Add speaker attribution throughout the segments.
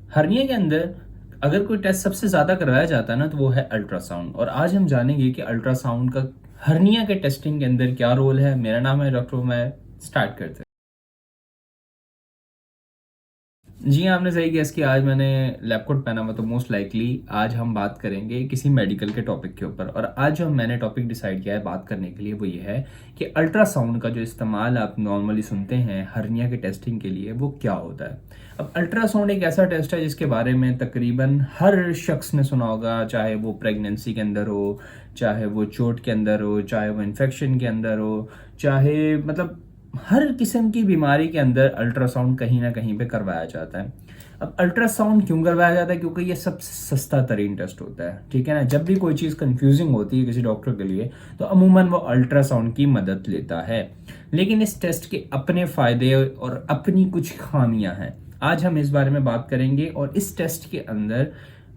Speaker 1: Hernia के अंदर अगर कोई टेस्ट सबसे ज़्यादा करवाया जाता है ना, तो वो है अल्ट्रासाउंड। और आज हम जानेंगे कि अल्ट्रासाउंड का हर्निया के टेस्टिंग के अंदर क्या रोल है। मेरा नाम है डॉक्टर मैं स्टार्ट करते हैं। जी हाँ, आपने सही गेस किया। आज मैंने लैब कोट पहना हुआ, तो मोस्ट लाइकली आज हम बात करेंगे किसी मेडिकल के टॉपिक के ऊपर। और आज जो मैंने टॉपिक डिसाइड किया है बात करने के लिए वो ये है कि अल्ट्रासाउंड का जो इस्तेमाल आप नॉर्मली सुनते हैं हर्निया के टेस्टिंग के लिए, वो क्या होता है। अब अल्ट्रासाउंड एक ऐसा टेस्ट है जिसके बारे में तकरीबन हर शख्स ने सुना होगा, चाहे वो प्रेगनेंसी के अंदर हो, चाहे वो चोट के अंदर हो, चाहे वो इन्फेक्शन के अंदर हो, चाहे मतलब हर किस्म की बीमारी के अंदर अल्ट्रासाउंड कहीं ना कहीं पे करवाया जाता है। अब अल्ट्रासाउंड क्यों करवाया जाता है? क्योंकि ये सबसे सस्ता तरीन टेस्ट होता है, ठीक है ना। जब भी कोई चीज़ कंफ्यूजिंग होती है किसी डॉक्टर के लिए, तो अमूमन वो अल्ट्रासाउंड की मदद लेता है। लेकिन इस टेस्ट के अपने फ़ायदे और अपनी कुछ खामियां हैं। आज हम इस बारे में बात करेंगे, और इस टेस्ट के अंदर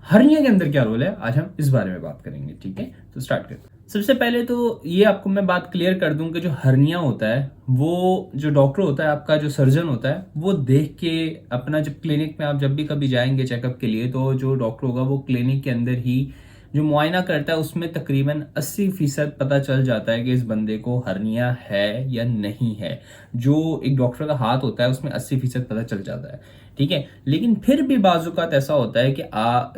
Speaker 1: हर्निया के अंदर क्या रोल है, आज हम इस बारे में बात करेंगे, ठीक है। तो स्टार्ट करते हैं। सबसे पहले तो ये आपको मैं बात क्लियर कर दूं कि जो हर्निया होता है, वो जो डॉक्टर होता है, आपका जो सर्जन होता है, वो देख के अपना, जब क्लिनिक में आप जब भी कभी जाएंगे चेकअप के लिए, तो जो डॉक्टर होगा वो क्लिनिक के अंदर ही जो मुआयना करता है उसमें तकरीबन 80% पता चल जाता है कि इस बंदे को हर्निया है या नहीं है। जो एक डॉक्टर का हाथ होता है उसमें 80% पता चल जाता है, ठीक है। लेकिन फिर भी बाजुकात ऐसा होता है कि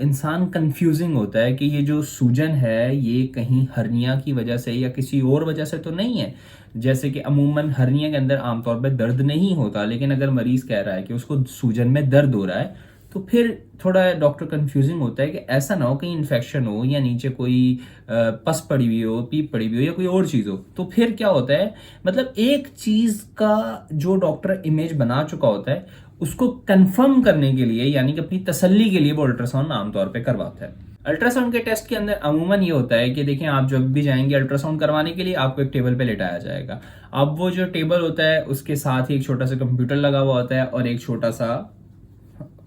Speaker 1: इंसान कंफ्यूजिंग होता है कि ये जो सूजन है ये कहीं हर्निया की वजह से या किसी और वजह से तो नहीं है। जैसे कि अमूमन हर्निया के अंदर आमतौर पर दर्द नहीं होता, लेकिन अगर मरीज कह रहा है कि उसको सूजन में दर्द हो रहा है, तो फिर थोड़ा डॉक्टर कंफ्यूजिंग होता है कि ऐसा ना हो कहीं इन्फेक्शन हो या नीचे कोई पस पड़ी हुई हो, पीप पड़ी हुई हो, या कोई और चीज़ हो। तो फिर क्या होता है, मतलब एक चीज़ का जो डॉक्टर इमेज बना चुका होता है उसको कंफर्म करने के लिए, यानी कि अपनी तसल्ली के लिए, वो अल्ट्रासाउंड आमतौर पे करवाता है। अल्ट्रासाउंड के टेस्ट के अंदर अमूमन ये होता है कि देखिए, आप जब भी जाएंगे अल्ट्रासाउंड करवाने के लिए, आपको एक टेबल पे लेटाया जाएगा। अब वो जो टेबल होता है उसके साथ ही एक छोटा सा कंप्यूटर लगा हुआ होता है और एक छोटा सा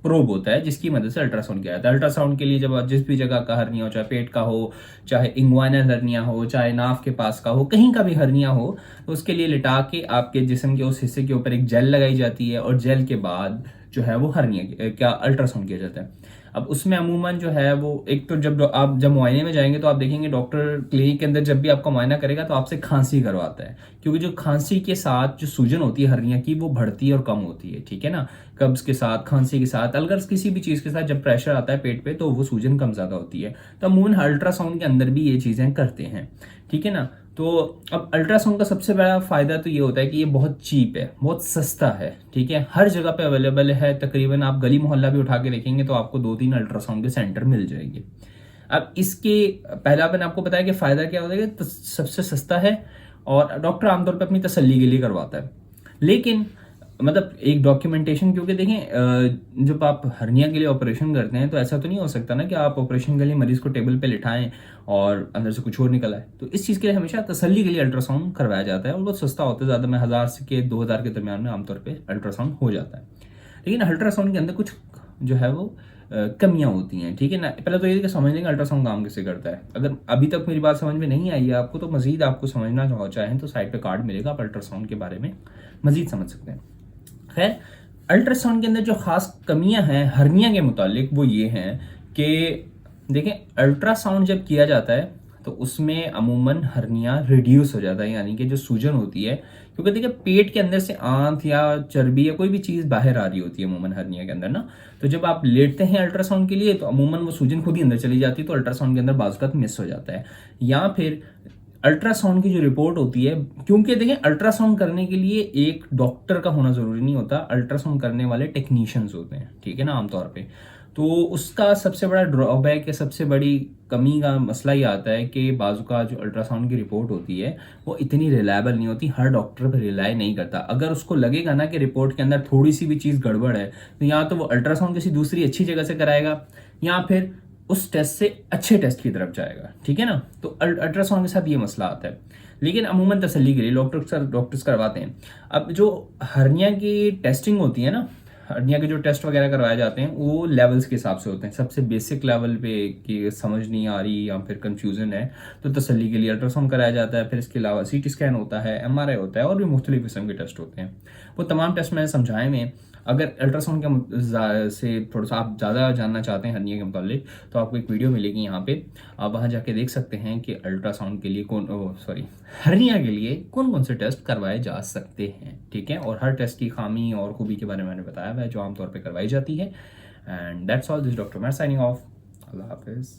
Speaker 1: प्रोब होता है जिसकी मदद से अल्ट्रासाउंड किया जाता है। अल्ट्रासाउंड के लिए जब जिस भी जगह का हर्निया हो, चाहे पेट का हो, चाहे इंग्वाइनल हर्निया हो, चाहे नाफ के पास का हो, कहीं का भी हर्निया हो, तो उसके लिए लिटा के आपके जिस्म के उस हिस्से के ऊपर एक जेल लगाई जाती है, और जेल के बाद जो है वो हर्निया क्या अल्ट्रासाउंड किया जाता है। अब उसमें अमूमन जो है वो, एक तो जब मुआयने में जाएंगे तो आप देखेंगे डॉक्टर क्लिनिक के अंदर जब भी आपका मुआयना करेगा तो आपसे खांसी करवाता है, क्योंकि जो खांसी के साथ जो सूजन होती है हर्निया की, वो बढ़ती है और कम होती है, ठीक है ना। कब्ज के साथ, खांसी के साथ, अगर किसी भी चीज़ के साथ जब प्रेशर आता है पेट पे, तो वो सूजन कम ज़्यादा होती है। तो अमूमन अल्ट्रासाउंड के अंदर भी ये चीज़ें करते हैं, ठीक है ना। तो अब अल्ट्रासाउंड का सबसे बड़ा फायदा तो ये होता है कि ये बहुत चीप है, बहुत सस्ता है, ठीक है। हर जगह पे अवेलेबल है, तकरीबन आप गली मोहल्ला भी उठा के देखेंगे तो आपको 2-3 अल्ट्रासाउंड के सेंटर मिल जाएंगे। अब इसके पहला मैंने आपको बताया कि फायदा क्या होता है कि सबसे सस्ता है, और डॉक्टर आमतौर पर अपनी तसल्ली के लिए करवाता है। लेकिन मतलब एक डॉक्यूमेंटेशन, क्योंकि देखें जब आप हर्निया के लिए ऑपरेशन करते हैं तो ऐसा तो नहीं हो सकता ना कि आप ऑपरेशन के लिए मरीज को टेबल पे लिटाएं और अंदर से कुछ और निकल आए। तो इस चीज़ के लिए हमेशा तसल्ली के लिए अल्ट्रासाउंड करवाया जाता है, और बहुत सस्ता होता है, ज़्यादा में 1000 से के 2000 के दरमियान में आमतौर पर अल्ट्रासाउंड हो जाता है। लेकिन अल्ट्रासाउंड के अंदर कुछ जो है वो कमियां होती हैं, ठीक है ना। पहले तो ये कि समझ लेंगे अल्ट्रासाउंड काम कैसे करता है। अगर अभी तक मेरी बात समझ में नहीं आई है आपको, तो मजीद आपको समझना चाहें तो साइड पे कार्ड मिलेगा, आप अल्ट्रासाउंड के बारे में मजीद समझ सकते हैं। खैर, अल्ट्रासाउंड के अंदर जो खास कमियां हैं हर्निया के मुतालिक, वो ये हैं कि देखें, अल्ट्रासाउंड जब किया जाता है तो उसमें अमूमन हर्निया रिड्यूस हो जाता है, यानी कि जो सूजन होती है, क्योंकि देखिए पेट के अंदर से आंत या चर्बी या कोई भी चीज़ बाहर आ रही होती है अमूमन हर्निया के अंदर ना। तो जब आप लेटते हैं अल्ट्रासाउंड के लिए तो अमूमन वो सूजन खुद ही अंदर चली जाती है, तो अल्ट्रासाउंड के अंदर बाजुकात मिस हो जाता है। या फिर अल्ट्रासाउंड की जो रिपोर्ट होती है, क्योंकि देखिए अल्ट्रासाउंड करने के लिए एक डॉक्टर का होना जरूरी नहीं होता, अल्ट्रासाउंड करने वाले टेक्नीशियंस होते हैं, ठीक है ना, आमतौर पे। तो उसका सबसे बड़ा ड्रॉबैक है, सबसे बड़ी कमी का मसला ये आता है कि बाजू का जो अल्ट्रासाउंड की रिपोर्ट होती है वो इतनी रिलायबल नहीं होती, हर डॉक्टर पर रिलाय नहीं करता। अगर उसको लगेगा ना कि रिपोर्ट के अंदर थोड़ी सी भी चीज़ गड़बड़ है, तो या तो वो अल्ट्रासाउंड किसी दूसरी अच्छी जगह से कराएगा, या फिर उस टेस्ट से अच्छे टेस्ट की तरफ जाएगा, ठीक है ना। तो अल्ट्रासाउंड के साथ ये मसला आता है। लेकिन अमूमन तसल्ली के लिए डॉक्टर्स करवाते हैं। अब जो हर्निया की टेस्टिंग होती है ना, हर्निया के जो टेस्ट वगैरह करवाए जाते हैं वो लेवल्स के हिसाब से होते हैं। सबसे बेसिक लेवल पे कि समझ नहीं आ रही या फिर कंफ्यूजन है, तो तसल्ली के लिए अल्ट्रासाउंड कराया जाता है। फिर इसके अलावा सीटी स्कैन होता है, एमआरआई होता है, और भी मुख्तलिफ किस्म के टेस्ट होते हैं। वो तमाम टेस्ट मैंने समझाए में। अगर अल्ट्रासाउंड के से थोड़ा सा आप ज़्यादा जानना चाहते हैं हर्निया के मुतालिक, तो आपको एक वीडियो मिलेगी यहाँ पे, आप वहाँ जाके देख सकते हैं कि अल्ट्रासाउंड के लिए हर्निया के लिए कौन कौन से टेस्ट करवाए जा सकते हैं, ठीक है। और हर टेस्ट की खामी और खूबी के बारे में मैंने बताया हुआ है जो आमतौर पर करवाई जाती है। And that's all, this doctor मैं साइनिंग ऑफ। अल्लाह हाफिज़।